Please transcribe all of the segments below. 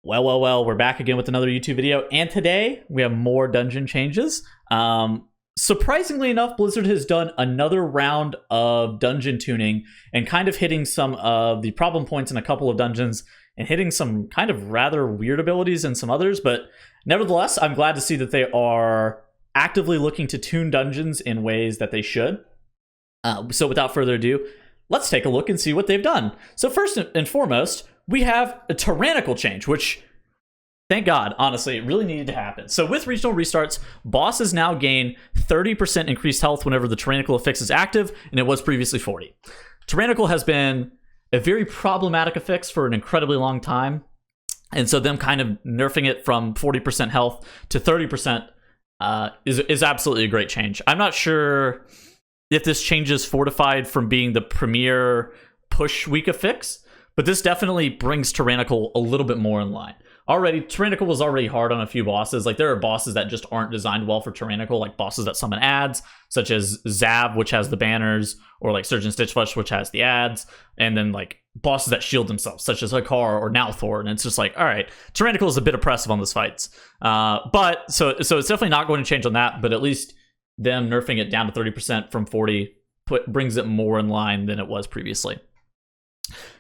Well, we're back again with another YouTube video, and today we have more dungeon changes. Surprisingly enough, Blizzard has done another round of dungeon tuning and kind of hitting some of the problem points in a couple of dungeons and hitting some kind of rather weird abilities in some others, but nevertheless, I'm glad to see that they are actively looking to tune dungeons in ways that they should. So without further ado, let's take a look and see what they've done. So first and foremost, we have a Tyrannical change, which, thank God, honestly, it really needed to happen. So with regional restarts, bosses now gain 30% increased health whenever the Tyrannical affix is active, and it was previously 40. Tyrannical has been a very problematic affix for an incredibly long time, and so them kind of nerfing it from 40% health to 30% is absolutely a great change. I'm not sure if this change is fortified from being the premier push weak affix, but this definitely brings Tyrannical a little bit more in line. Already, Tyrannical was already hard on a few bosses. Like, there are bosses that just aren't designed well for Tyrannical, like bosses that summon ads, such as Zav, which has the banners, or like Surgeon Stitchflesh, which has the ads, and then like bosses that shield themselves, such as Hakar or Nalthor. And it's just like, all right, Tyrannical is a bit oppressive on these fights. But so it's definitely not going to change on that, but at least them nerfing it down to 30% from 40 brings it more in line than it was previously.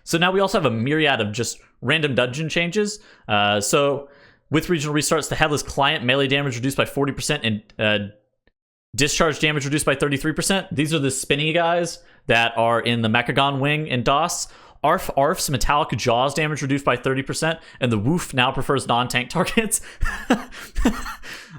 So now we also have a myriad of just random dungeon changes. So with regional restarts, the Headless Client melee damage reduced by 40% and discharge damage reduced by 33%. These are the spinny guys that are in the Mechagon wing in DOS. Arf's Metallic Jaws damage reduced by 30%, and the Woof now prefers non-tank targets.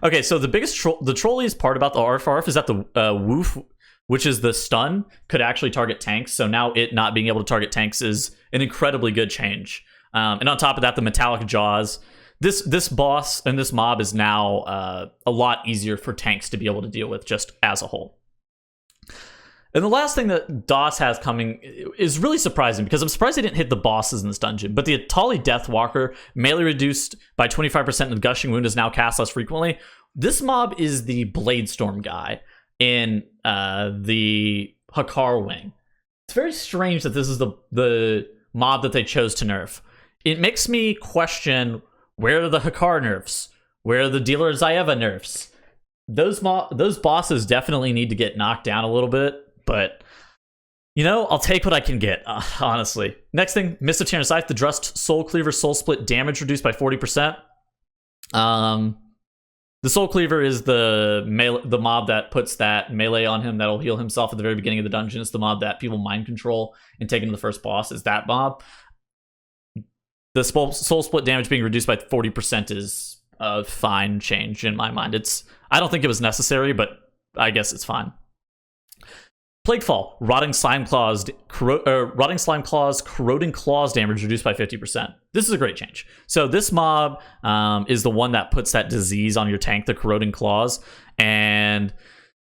Okay, so the biggest the trolliest part about the Arf is that the Woof, which is the stun, could actually target tanks. So now it not being able to target tanks is an incredibly good change. And on top of that, the Metallic Jaws, this boss and this mob is now a lot easier for tanks to be able to deal with just as a whole. And the last thing that DOS has coming is really surprising, because I'm surprised they didn't hit the bosses in this dungeon. But the Atali Deathwalker, melee reduced by 25% and the Gushing Wound is now cast less frequently. This mob is the Bladestorm guy in the Hakar wing. It's very strange that this is the mob that they chose to nerf. It makes me question, where are the Hakar nerfs? Where are the Dealer Zaeva nerfs? Those bosses definitely need to get knocked down a little bit, but you know, I'll take what I can get, honestly. Next thing, Mist of Tyrannical, the Drust Soul Cleaver Soul Split damage reduced by 40%. The Soul Cleaver is the mob that puts that melee on him that'll heal himself at the very beginning of the dungeon. It's the mob that people mind control and take into the first boss. Is that mob. The Soul Split damage being reduced by 40% is a fine change in my mind. I don't think it was necessary, but I guess it's fine. Plaguefall, Rotting Slime Claws, Corroding Claws damage reduced by 50%. This is a great change. So this mob is the one that puts that disease on your tank, the Corroding Claws, and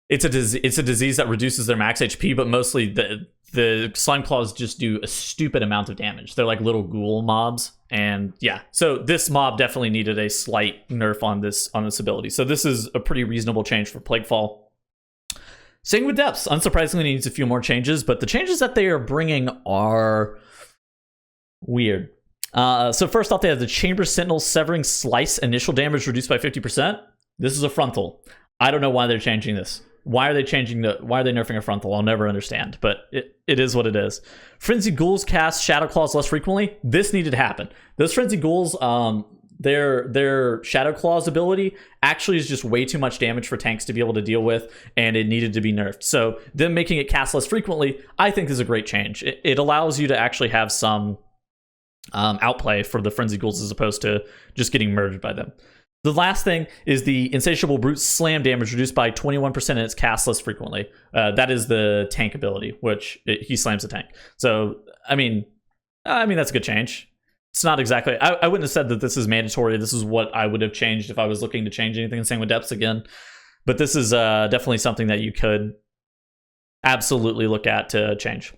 it's a disease that reduces their max HP, but mostly the Slime Claws just do a stupid amount of damage. They're like little ghoul mobs, and yeah. So this mob definitely needed a slight nerf on this ability. So this is a pretty reasonable change for Plaguefall. Sanguine Depths, unsurprisingly, needs a few more changes, but the changes that they are bringing are weird. So first off, they have the Chamber Sentinel Severing Slice initial damage reduced by 50%. This is a frontal. I don't know why they're changing this. Why are they nerfing a frontal? I'll never understand, but it is what it is. Frenzy Ghouls cast Shadow Claws less frequently. This needed to happen. Those Frenzy Ghouls, their Shadow Claws ability actually is just way too much damage for tanks to be able to deal with, and it needed to be nerfed. So them making it cast less frequently, I think, is a great change. It allows you to actually have some outplay for the Frenzy Ghouls as opposed to just getting murdered by them. The last thing is the Insatiable Brute Slam damage reduced by 21% and it's cast less frequently. That is the tank ability, which he slams the tank. So, I mean, that's a good change. It's not exactly... I wouldn't have said that this is mandatory. This is what I would have changed if I was looking to change anything in Sanguine Depths again. But this is definitely something that you could absolutely look at to change.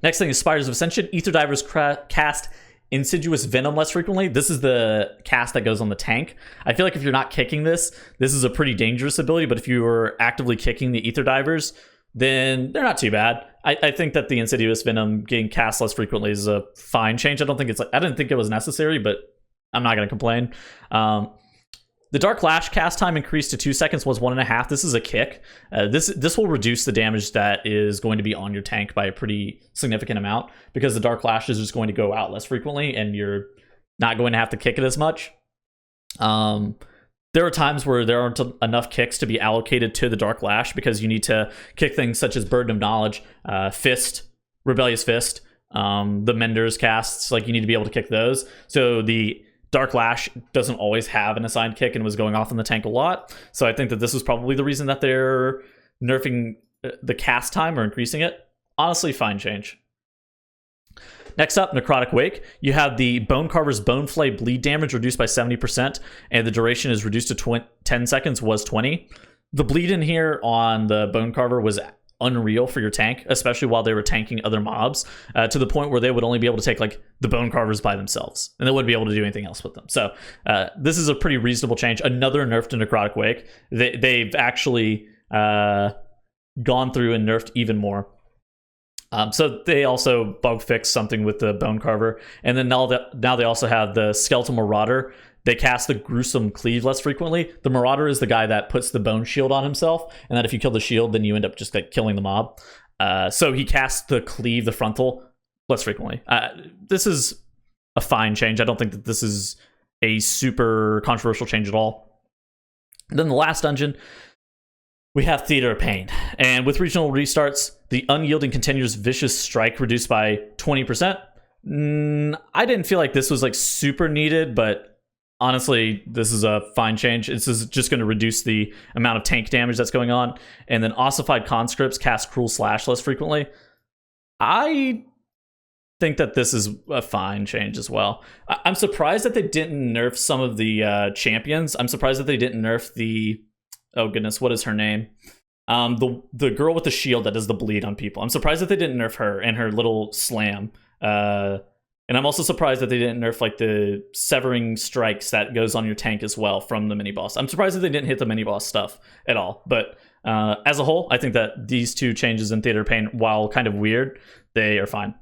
Next thing is Spires of Ascension. Ether Divers cast Insidious Venom less frequently. This is the cast that goes on the tank. I feel like if you're not kicking this is a pretty dangerous ability, but if you were actively kicking the Ether Divers, then they're not too bad. I think that the Insidious Venom getting cast less frequently is a fine change. I didn't think it was necessary, but I'm not going to complain. The Dark Lash cast time increased to 2 seconds, was 1.5. This is a kick. This will reduce the damage that is going to be on your tank by a pretty significant amount, because the Dark Lash is just going to go out less frequently and you're not going to have to kick it as much. There are times where there aren't enough kicks to be allocated to the Dark Lash, because you need to kick things such as Burden of Knowledge, Fist, Rebellious Fist, the Mender's casts. Like, you need to be able to kick those. So the Dark Lash doesn't always have an assigned kick and was going off in the tank a lot. So I think that this was probably the reason that they're nerfing the cast time or increasing it. Honestly, fine change. Next up, Necrotic Wake. You have the Bone Carver's Bone Flay bleed damage reduced by 70%, and the duration is reduced to 10 seconds, was 20. The bleed in here on the Bone Carver was unreal for your tank, especially while they were tanking other mobs, to the point where they would only be able to take like the Bone Carvers by themselves, and they wouldn't be able to do anything else with them. So this is a pretty reasonable change. Another nerf to Necrotic Wake. They've actually gone through and nerfed even more. So they also bug fixed something with the Bone Carver, and then now they also have the Skeletal Marauder. They cast the Gruesome Cleave less frequently. The Marauder is the guy that puts the Bone Shield on himself, and that if you kill the shield, then you end up just like killing the mob. So he casts the Cleave, the Frontal, less frequently. This is a fine change. I don't think that this is a super controversial change at all. And then the last dungeon, we have Theater of Pain. And with regional restarts, the Unyielding Continuous Vicious Strike reduced by 20%. I didn't feel like this was like super needed, but honestly, this is a fine change. This is just going to reduce the amount of tank damage that's going on. And then Ossified Conscripts cast Cruel Slash less frequently. I think that this is a fine change as well. I'm surprised that they didn't nerf some of the champions. I'm surprised that they didn't nerf the... Oh goodness, what is her name? The girl with the shield that does the bleed on people. I'm surprised that they didn't nerf her and her little slam. And I'm also surprised that they didn't nerf like the Severing Strikes that goes on your tank as well from the mini boss. I'm surprised that they didn't hit the mini boss stuff at all. But as a whole, I think that these two changes in Theater of Pain, while kind of weird, they are fine.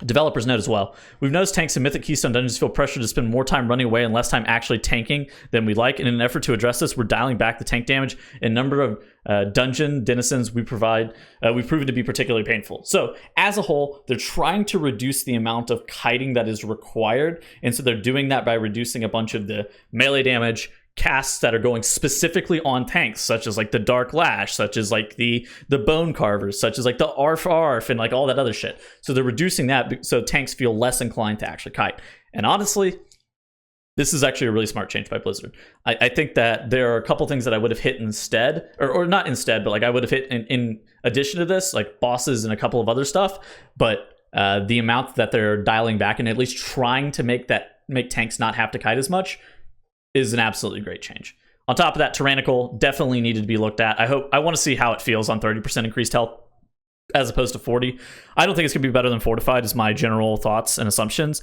Developers note as well, we've noticed tanks in Mythic Keystone dungeons feel pressure to spend more time running away and less time actually tanking than we like. In an effort to address this, we're dialing back the tank damage and number of dungeon denizens we provide. We've proven to be particularly painful. So as a whole, they're trying to reduce the amount of kiting that is required. And so they're doing that by reducing a bunch of the melee damage, casts that are going specifically on tanks, such as like the Dark Lash, such as like the Bone Carvers, such as like the Arf and like all that other shit. So they're reducing that so tanks feel less inclined to actually kite. And honestly, this is actually a really smart change by Blizzard. I think that there are a couple things that I would have hit instead, or not instead, but like I would have hit in addition to this, like bosses and a couple of other stuff. But the amount that they're dialing back and at least trying to make tanks not have to kite as much is an absolutely great change. On top of that, Tyrannical definitely needed to be looked at. I want to see how it feels on 30% increased health as opposed to 40. I don't think it's going to be better than Fortified is my general thoughts and assumptions.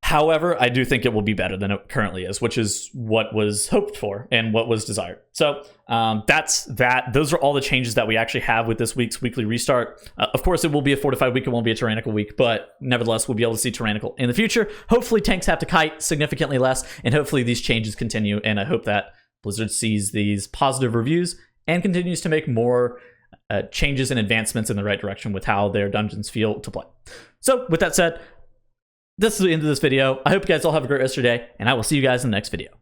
However, I do think it will be better than it currently is, which is what was hoped for and what was desired. So that's that. Those are all the changes that we actually have with this week's weekly restart. Of course, it will be a Fortified week. It won't be a Tyrannical week, but nevertheless, we'll be able to see Tyrannical in the future. Hopefully, tanks have to kite significantly less, and hopefully these changes continue. And I hope that Blizzard sees these positive reviews and continues to make more changes and advancements in the right direction with how their dungeons feel to play. So with that said, this is the end of this video. I hope you guys all have a great rest of your day, and I will see you guys in the next video.